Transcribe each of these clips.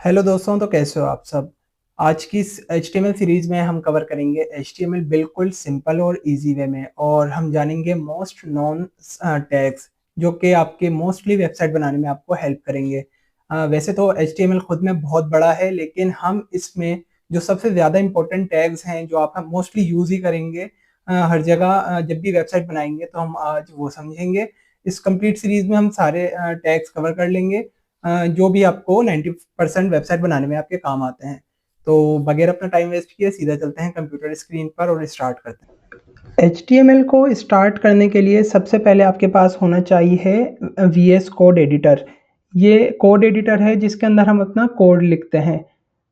Hello दोस्तों, तो कैसे हो आप सब। आज की इस HTML सीरीज में हम कवर करेंगे HTML बिल्कुल सिंपल और इजी वे में, और हम जानेंगे मोस्ट नॉन टैग्स जो कि आपके मोस्टली वेबसाइट बनाने में आपको हेल्प करेंगे। वैसे तो HTML खुद में बहुत बड़ा है, लेकिन हम इसमें जो सबसे ज़्यादा इंपॉर्टेंट टैग्स हैं जो आप मोस्टली यूज़ ही करेंगे हर जगह जब भी वेबसाइट बनाएंगे, तो हम आज वो समझेंगे। इस कंप्लीट सीरीज में हम सारे टैग्स कवर कर लेंगे जो भी आपको 90% वेबसाइट बनाने में आपके काम आते हैं। तो बगैर अपना टाइम वेस्ट किए सीधा चलते हैं कंप्यूटर स्क्रीन पर और स्टार्ट करते हैं। HTML को स्टार्ट करने के लिए सबसे पहले आपके पास होना चाहिए VS कोड एडिटर। ये कोड एडिटर है जिसके अंदर हम अपना कोड लिखते हैं।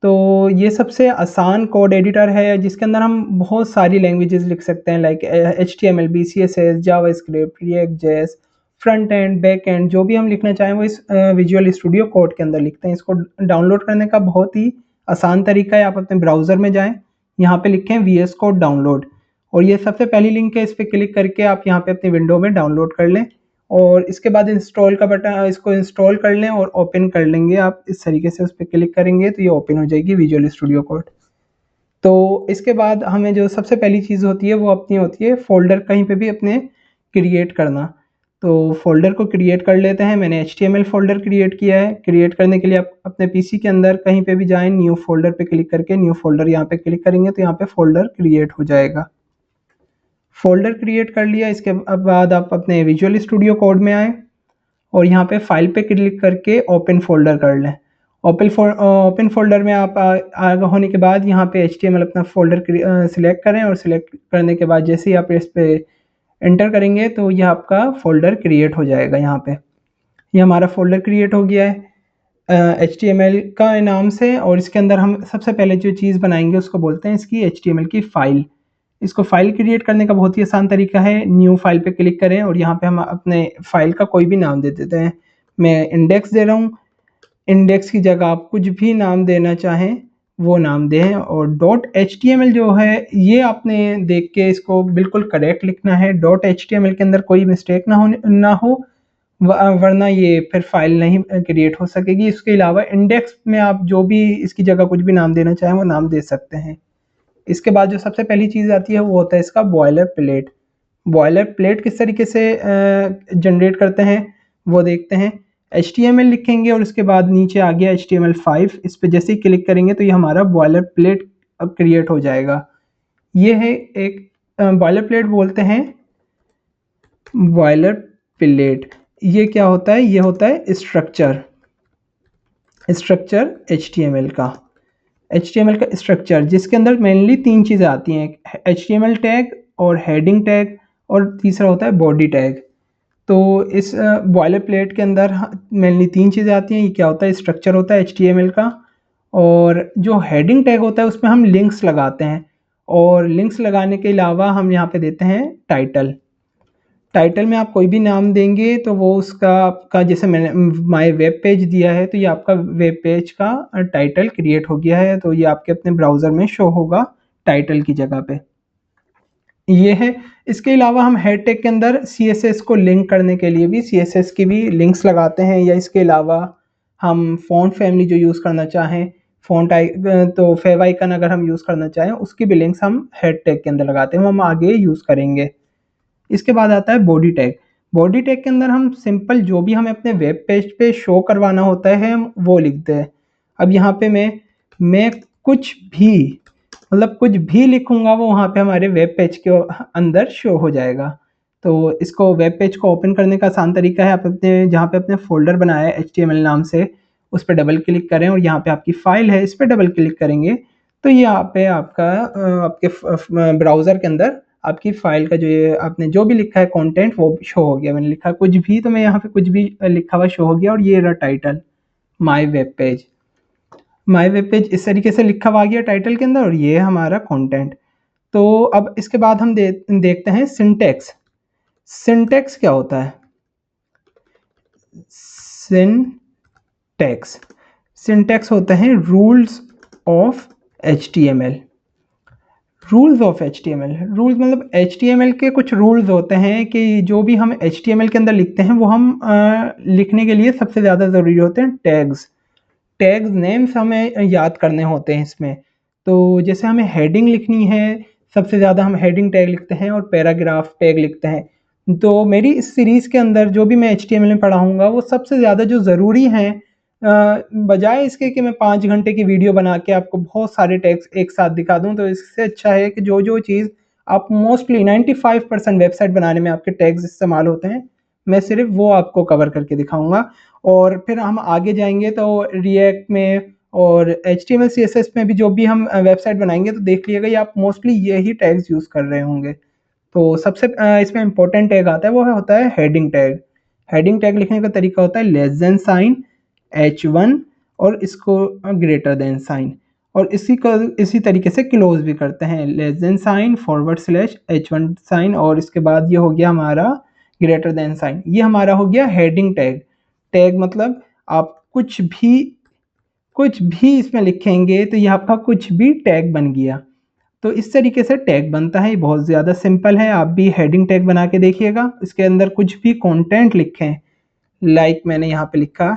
तो ये सबसे आसान कोड एडिटर है जिसके अंदर हम बहुत सारी लैंग्वेजेस लिख सकते हैं, like HTML, CSS, JavaScript, react JS, front end, back and, जो भी हम लिखना चाहें वो इस विजुअल स्टूडियो कोड के अंदर लिखते हैं। इसको डाउनलोड करने का बहुत ही आसान तरीका है, आप अपने ब्राउज़र में जाएं, यहाँ पे लिखें VS कोड डाउनलोड, और ये सबसे पहली लिंक है, इस पर क्लिक करके आप यहाँ पे अपनी विंडो में डाउनलोड कर लें। और इसके बाद इंस्टॉल का बटन, इसको इंस्टॉल कर लें और ओपन कर लेंगे। आप इस तरीके से उस पर क्लिक करेंगे तो ये ओपन हो जाएगी विजुअल स्टूडियो कोड। तो इसके बाद हमें जो सबसे पहली चीज़ होती है वो अपनी होती है फ़ोल्डर कहीं पे भी अपने क्रिएट करना। तो फ़ोल्डर को क्रिएट कर लेते हैं। मैंने HTML फ़ोल्डर क्रिएट किया है। क्रिएट करने के लिए आप अपने पीसी के अंदर कहीं पे भी जाएं, न्यू फ़ोल्डर पे क्लिक करके न्यू फ़ोल्डर यहाँ पे क्लिक करेंगे तो यहाँ पे फ़ोल्डर क्रिएट हो जाएगा। फ़ोल्डर क्रिएट कर लिया, इसके बाद आप अपने विजुअल स्टूडियो कोड में आएँ और यहाँ पे फाइल पे क्लिक करके ओपन फ़ोल्डर कर लें। ओपन फ़ोल्डर में आप आगे होने के बाद यहाँ पे HTML अपना फ़ोल्डर सिलेक्ट करें, और सिलेक्ट करने के बाद जैसे ही आप इस पे एंटर करेंगे तो यह आपका फ़ोल्डर क्रिएट हो जाएगा। यहाँ पे ये हमारा फ़ोल्डर क्रिएट हो गया है HTML का नाम से, और इसके अंदर हम सबसे पहले जो चीज़ बनाएंगे उसको बोलते हैं इसकी HTML की फ़ाइल। इसको फाइल क्रिएट करने का बहुत ही आसान तरीका है। न्यू फाइल पे क्लिक करें और यहाँ पे हम अपने फाइल का कोई भी नाम दे देते हैं। मैं इंडेक्स दे रहा हूँ। इंडेक्स की जगह आप कुछ भी नाम देना चाहें वो नाम दें, और .html जो है ये आपने देख के इसको बिल्कुल करेक्ट लिखना है। .html के अंदर कोई मिस्टेक ना हो, वरना ये फिर फाइल नहीं क्रिएट हो सकेगी। इसके अलावा इंडेक्स में आप जो भी इसकी जगह कुछ भी नाम देना चाहें वो नाम दे सकते हैं। इसके बाद जो सबसे पहली चीज़ आती है वो होता है इसका बॉयलर प्लेट। बॉयलर प्लेट किस तरीके से जनरेट करते हैं वो देखते हैं। HTML लिखेंगे और उसके बाद नीचे आ गया HTML5, इस पे जैसे ही क्लिक करेंगे तो ये हमारा बॉयलर प्लेट अब क्रिएट हो जाएगा। ये है एक बॉयलर प्लेट बोलते हैं बॉयलर प्लेट। ये क्या होता है? ये होता है स्ट्रक्चर HTML का। HTML का स्ट्रक्चर जिसके अंदर मेनली तीन चीज़ें आती हैं, HTML टैग और हेडिंग टैग, और तीसरा होता है बॉडी टैग। तो इस बॉयलर प्लेट के अंदर मेनली तीन चीज़ें आती हैं। ये क्या होता है? स्ट्रक्चर होता है HTML का, और जो हेडिंग टैग होता है उसमें हम लिंक्स लगाते हैं, और लिंक्स लगाने के अलावा हम यहाँ पे देते हैं टाइटल। टाइटल में आप कोई भी नाम देंगे तो वो उसका आपका, जैसे मैंने माय वेब पेज दिया है तो ये आपका वेब पेज का टाइटल क्रिएट हो गया है, तो ये आपके अपने ब्राउज़र में शो होगा टाइटल की जगह पे। ये है। इसके अलावा हम हेड टैग के अंदर CSS को लिंक करने के लिए भी CSS की भी लिंक्स लगाते हैं, या इसके अलावा हम फ़ॉन्ट फैमिली जो यूज़ करना चाहें, तो फेव आइकन अगर हम यूज़ करना चाहें उसकी भी लिंक्स हम हेड टैग के अंदर लगाते हैं, वो हम आगे यूज़ करेंगे। इसके बाद आता है बॉडी टैग। बॉडी टैग के अंदर हम सिंपल जो भी हमें अपने वेब पेज पे शो करवाना होता है हम वो लिखते हैं। अब यहाँ पे मैं कुछ भी, मतलब कुछ भी लिखूंगा वो वहाँ पे हमारे वेब पेज के अंदर शो हो जाएगा। तो इसको वेब पेज को ओपन करने का आसान तरीका है, आप अपने जहाँ पे अपने फोल्डर बनाया है HTML नाम से उस पर डबल क्लिक करें, और यहाँ पे आपकी फाइल है इस पर डबल क्लिक करेंगे तो ये यहाँ पे आपका आपके ब्राउज़र के अंदर आपकी फाइल का जो ये आपने जो भी लिखा है कंटेंट वो शो हो गया। मैंने लिखा कुछ भी तो मैं यहाँ पे कुछ भी लिखा हुआ शो हो गया, और ये रहा title my web page. My web page इस तरीके से लिखा हुआ आ गया टाइटल के अंदर, और ये है हमारा कंटेंट। तो अब इसके बाद हम देखते हैं सिंटैक्स। सिंटैक्स क्या होता है? सिंटैक्स सिंटैक्स होता है rules of HTML। Rules of HTML, rules मतलब HTML के कुछ रूल्स होते हैं कि जो भी हम HTML के अंदर लिखते हैं वो हम लिखने के लिए सबसे ज़्यादा ज़रूरी होते हैं टैग्स। टैग नेम्स हमें याद करने होते हैं इसमें। तो जैसे हमें हेडिंग लिखनी है, सबसे ज़्यादा हम हेडिंग टैग लिखते हैं और पैराग्राफ टैग लिखते हैं। तो मेरी इस सीरीज़ के अंदर जो भी मैं HTML में पढ़ाऊँगा वो सबसे ज़्यादा जो ज़रूरी हैं, बजाय इसके कि मैं 5 घंटे की वीडियो बना के आपको बहुत सारे टैग्स एक साथ दिखा दूँ, तो इससे अच्छा है कि जो चीज़ आप मोस्टली 95% वेबसाइट बनाने में आपके टैग्स इस्तेमाल होते हैं, मैं सिर्फ़ वो आपको कवर करके दिखाऊँगा। और फिर हम आगे जाएँगे तो रिएक्ट में और HTML CSS में भी जो भी हम वेबसाइट बनाएँगे तो देख लीजिएगा ये आप मोस्टली यही टैग्स यूज़ कर रहे होंगे। तो सबसे इसमें इम्पोर्टेंट टैग आता है वो होता है हेडिंग टैग। हेडिंग टैग लिखने का तरीका होता है लेस देन साइन, H1 और इसको ग्रेटर देन साइन, और इसी तरीके से क्लोज भी करते हैं, less than sign forward slash H1 sign और इसके बाद ये हो गया हमारा ग्रेटर देन साइन। ये हमारा हो गया हेडिंग टैग। टैग मतलब आप कुछ भी इसमें लिखेंगे तो ये आपका कुछ भी टैग बन गया। तो इस तरीके से टैग बनता है, ये बहुत ज़्यादा सिंपल है। आप भी हेडिंग टैग बना के देखिएगा, इसके अंदर कुछ भी कंटेंट लिखें, लाइक मैंने यहाँ पे लिखा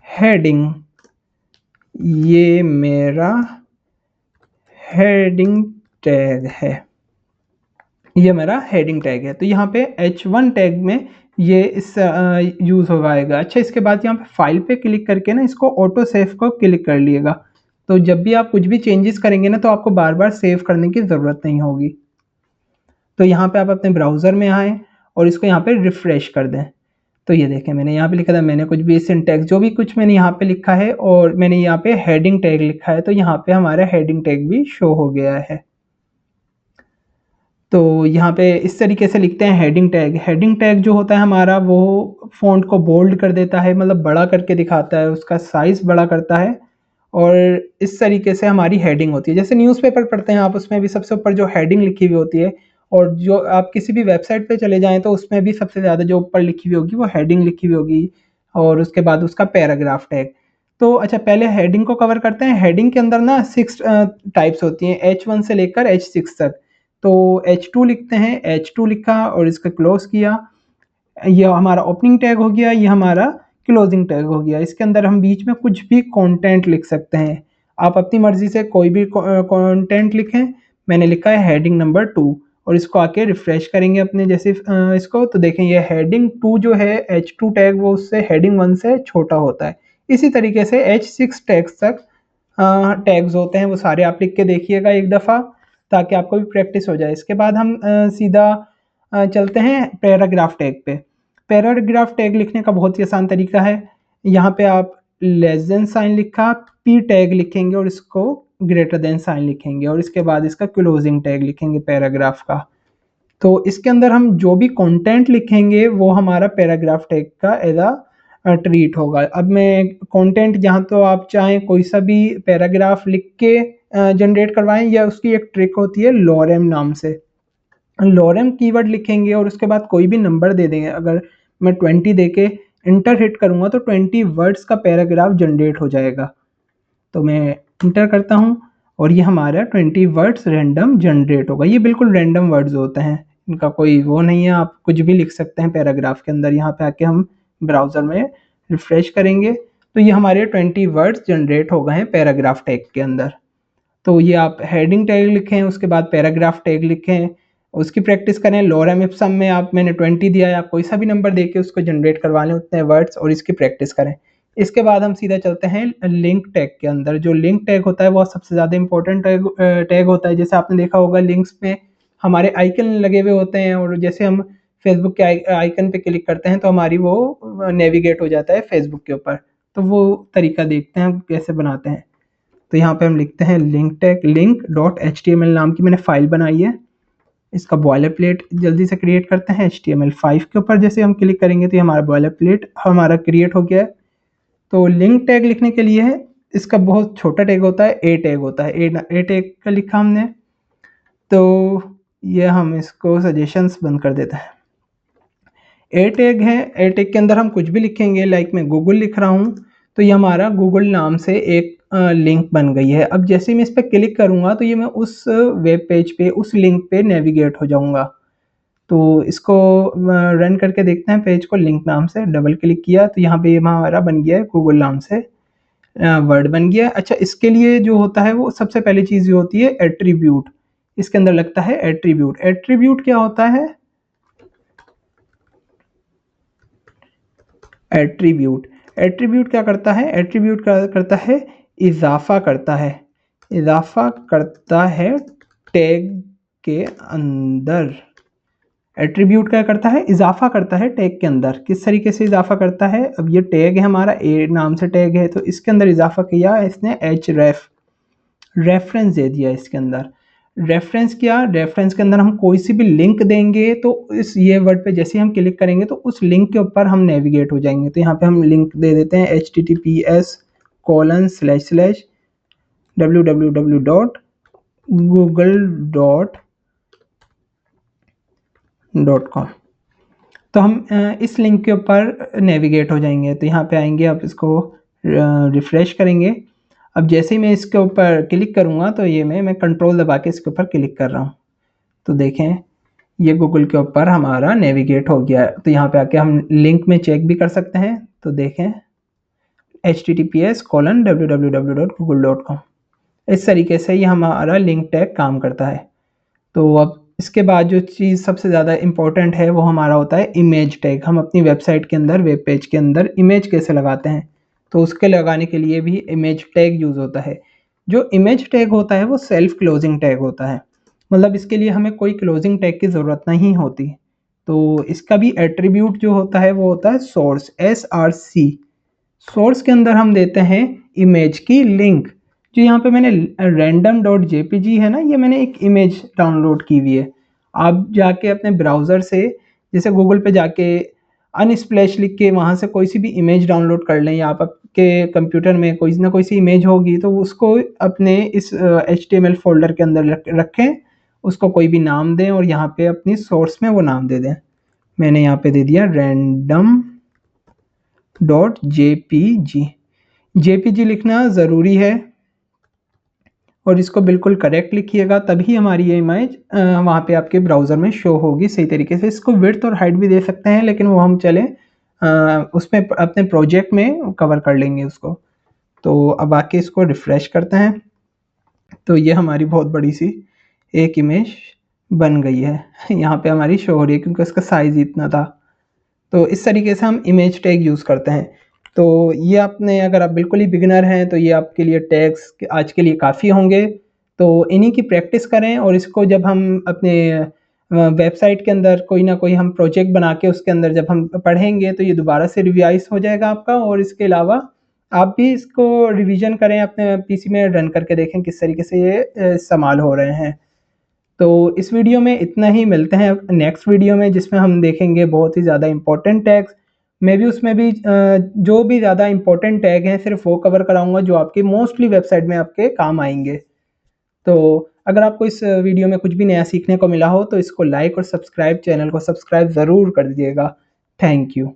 हेडिंग, ये मेरा हेडिंग टैग है, ये मेरा हेडिंग टैग है। तो यहाँ पे H1 टैग में ये इस यूज़ हो आएगा। अच्छा, इसके बाद यहाँ पे फाइल पे क्लिक करके ना इसको ऑटो सेव को क्लिक कर लिएगा। तो जब भी आप कुछ भी चेंजेस करेंगे ना तो आपको बार बार सेव करने की ज़रूरत नहीं होगी। तो यहाँ पे आप अपने ब्राउज़र में आएँ और इसको यहाँ पे रिफ़्रेश कर दें। तो ये देखें मैंने यहाँ पे लिखा था, मैंने कुछ भी सिंटैक्स जो भी कुछ मैंने यहाँ पे लिखा है और मैंने यहाँ पे हेडिंग टैग लिखा है, तो यहाँ पे हमारा हेडिंग टैग भी शो हो गया है। तो यहाँ पे इस तरीके से लिखते हैं हेडिंग टैग। हेडिंग टैग जो होता है हमारा वो फ़ॉन्ट को बोल्ड कर देता है, मतलब बड़ा करके दिखाता है, उसका साइज़ बड़ा करता है और इस तरीके से हमारी हेडिंग होती है। जैसे न्यूज़पेपर पढ़ते हैं आप, उसमें भी सबसे ऊपर जो हेडिंग लिखी हुई होती है, और जो आप किसी भी वेबसाइट पे चले जाएँ तो उसमें भी सबसे ज़्यादा जो ऊपर लिखी हुई होगी वो हेडिंग लिखी हुई होगी और उसके बाद उसका पैराग्राफ टैग। तो अच्छा, पहले हेडिंग को कवर करते हैं। हेडिंग के अंदर ना 6 टाइप्स होती हैं, H1 से लेकर H6 तक। तो H2 लिखते हैं, H2 लिखा और इसका क्लोज़ किया, ये हमारा ओपनिंग टैग हो गया, ये हमारा क्लोजिंग टैग हो गया। इसके अंदर हम बीच में कुछ भी कंटेंट लिख सकते हैं, आप अपनी मर्ज़ी से कोई भी कंटेंट लिखें। मैंने लिखा है हेडिंग नंबर 2 और इसको आके रिफ्रेश करेंगे अपने जैसे इसको, तो देखें ये हेडिंग 2 जो है H2 टैग वो उससे हेडिंग 1 से छोटा होता है। इसी तरीके से H6 टैग्स तक टैग्स होते हैं, वो सारे आप लिख के देखिएगा एक दफ़ा ताकि आपको भी प्रैक्टिस हो जाए। इसके बाद हम सीधा चलते हैं पैराग्राफ टैग पे। पैराग्राफ टैग लिखने का बहुत ही आसान तरीका है। यहाँ पे आप लेस देन साइन लिखा, पी टैग लिखेंगे और इसको ग्रेटर देन साइन लिखेंगे और इसके बाद इसका क्लोजिंग टैग लिखेंगे पैराग्राफ का। तो इसके अंदर हम जो भी कंटेंट लिखेंगे वो हमारा पैराग्राफ टैग का एज ट्रीट होगा। अब मैं कंटेंट जहाँ तो आप चाहें कोई सा भी पैराग्राफ लिख के जनरेट करवाएं, या उसकी एक ट्रिक होती है लोरेम नाम से। लोरेम कीवर्ड लिखेंगे और उसके बाद कोई भी नंबर दे देंगे। अगर मैं 20 दे के इंटर हिट करूँगा तो 20 वर्ड्स का पैराग्राफ जनरेट हो जाएगा। तो मैं इंटर करता हूँ और ये हमारा 20 वर्ड्स रैंडम जनरेट होगा। ये बिल्कुल रैंडम वर्ड्स होते हैं, इनका कोई वो नहीं है, आप कुछ भी लिख सकते हैं पैराग्राफ के अंदर। यहाँ पे आके हम ब्राउज़र में रिफ्रेश करेंगे तो ये हमारे 20 वर्ड्स जनरेट हो गए हैं पैराग्राफ टैग के अंदर। तो ये आप हेडिंग टैग लिखें, उसके बाद पैराग्राफ टैग लिखें, उसकी प्रैक्टिस करें। लोरेम इप्सम में आप मैंने 20 दिया है, आप कोई सा भी नंबर दे के उसको जनरेट करवा लें उतने वर्ड्स और इसकी प्रैक्टिस करें। इसके बाद हम सीधा चलते हैं लिंक टैग के अंदर। जो लिंक टैग होता है वो सबसे ज़्यादा इंपॉर्टेंट टैग होता है। जैसे आपने देखा होगा लिंक्स में हमारे आइकन लगे हुए होते हैं और जैसे हम फेसबुक के आइकन पे क्लिक करते हैं तो हमारी वो नेविगेट हो जाता है फेसबुक के ऊपर। तो वो तरीका देखते हैं हम कैसे बनाते हैं। तो यहाँ पे हम लिखते हैं लिंक टैग, link.html नाम की मैंने फाइल बनाई है। इसका बॉयलर प्लेट जल्दी से क्रिएट करते हैं। HTML5 के ऊपर जैसे हम क्लिक करेंगे तो ये हमारा बॉयलर प्लेट हमारा क्रिएट हो गया है। तो लिंक टैग लिखने के लिए इसका बहुत छोटा टैग होता है, ए टैग होता है। ए टैग का लिखा हमने, तो ये हम इसको सजेशंस बंद कर देते हैं। ए टैग है, ए टैग के अंदर हम कुछ भी लिखेंगे, लाइक मैं गूगल लिख रहा हूँ तो ये हमारा गूगल नाम से एक लिंक बन गई है। अब जैसे ही मैं इस पर क्लिक करूँगा तो ये मैं उस वेब पेज पे उस लिंक पे नेविगेट हो जाऊँगा। तो इसको रन करके देखते हैं पेज को। लिंक नाम से डबल क्लिक किया तो यहाँ पे ये हमारा बन गया है गूगल नाम से वर्ड बन गया। अच्छा, इसके लिए जो होता है वो सबसे पहली चीज़ ये होती है एट्रीब्यूट। इसके अंदर लगता है एट्रीब्यूट। एट्रीब्यूट क्या होता है? एट्रीब्यूट, एट्रीब्यूट क्या करता है? एट्रीब्यूट करता है इजाफा करता है, इजाफा करता है टैग के अंदर। एट्रीब्यूट क्या करता है? इजाफा करता है टैग के अंदर। किस तरीके से इजाफा करता है? अब ये टैग है हमारा, ए नाम से टैग है, तो इसके अंदर इजाफा किया इसने एच रेफ, रेफरेंस दे दिया इसके अंदर। रेफरेंस क्या? रेफरेंस के अंदर हम कोई सी भी लिंक देंगे तो इस ये वर्ड पे जैसे हम क्लिक करेंगे तो उस लिंक के ऊपर हम नेविगेट हो जाएंगे। तो यहाँ पे हम लिंक दे देते हैं https://www.google.com। तो हम इस लिंक के ऊपर नेविगेट हो जाएंगे। तो यहाँ पे आएंगे, आप इसको रिफ्रेश करेंगे। अब जैसे ही मैं इसके ऊपर क्लिक करूँगा तो ये मैं कंट्रोल दबा के इसके ऊपर क्लिक कर रहा हूँ, तो देखें ये गूगल के ऊपर हमारा नेविगेट हो गया। तो यहाँ पे आके हम लिंक में चेक भी कर सकते हैं। तो देखें https://www.google.com। इस तरीके से ये हमारा लिंक टैग काम करता है। तो अब इसके बाद जो चीज़ सबसे ज़्यादा इम्पोर्टेंट है वो हमारा होता है इमेज टैग। हम अपनी वेबसाइट के अंदर, वेब पेज के अंदर इमेज कैसे लगाते हैं, तो उसके लगाने के लिए भी इमेज टैग यूज़ होता है। जो इमेज टैग होता है वो सेल्फ क्लोजिंग टैग होता है, मतलब इसके लिए हमें कोई क्लोजिंग टैग की ज़रूरत नहीं होती। तो इसका भी एट्रीब्यूट जो होता है वो होता है सोर्स, SRC। सोर्स के अंदर हम देते हैं इमेज की लिंक। जो यहाँ पे मैंने random.jpg है ना, ये मैंने एक इमेज डाउनलोड की हुई है। आप जाके अपने ब्राउज़र से, जैसे गूगल पे जाके अनस्प्लैश लिख के वहाँ से कोई सी भी इमेज डाउनलोड कर लें, या आप आपके कंप्यूटर में कोई ना कोई सी इमेज होगी तो उसको अपने इस HTML फोल्डर के अंदर रखें, उसको कोई भी नाम दें और यहाँ पे अपनी सोर्स में वो नाम दे दें। मैंने यहाँ पे दे दिया random.jpg। JPG लिखना ज़रूरी है और इसको बिल्कुल करेक्ट लिखिएगा, तभी हमारी ये इमेज वहाँ पे आपके ब्राउज़र में शो होगी सही तरीके से। इसको विड्थ और हाइट भी दे सकते हैं, लेकिन वो हम चले उसमें अपने प्रोजेक्ट में कवर कर लेंगे उसको। तो अब आके इसको रिफ़्रेश करते हैं, तो ये हमारी बहुत बड़ी सी एक इमेज बन गई है। यहाँ पे हमारी शो हो रही है क्योंकि उसका साइज़ इतना था। तो इस तरीके से हम इमेज टैग यूज़ करते हैं। तो ये आपने, अगर आप बिल्कुल ही बिगिनर हैं तो ये आपके लिए टैग्स आज के लिए काफ़ी होंगे। तो इन्हीं की प्रैक्टिस करें, और इसको जब हम अपने वेबसाइट के अंदर कोई ना कोई हम प्रोजेक्ट बना के उसके अंदर जब हम पढ़ेंगे तो ये दोबारा से रिवाइज़ हो जाएगा आपका। और इसके अलावा आप भी इसको रिवीजन करें, अपने पीसी में रन करके देखें किस तरीके से ये इस्तेमाल हो रहे हैं। तो इस वीडियो में इतना ही, मिलते हैं नेक्स्ट वीडियो में जिसमें हम देखेंगे बहुत ही ज़्यादा इंपॉर्टेंट टैग्स। मैं भी उसमें भी जो भी ज़्यादा इंपॉर्टेंट टैग हैं सिर्फ वो कवर कराऊंगा जो आपके मोस्टली वेबसाइट में आपके काम आएंगे। तो अगर आपको इस वीडियो में कुछ भी नया सीखने को मिला हो तो इसको लाइक और सब्सक्राइब, चैनल को सब्सक्राइब ज़रूर कर दीजिएगा। Thank you.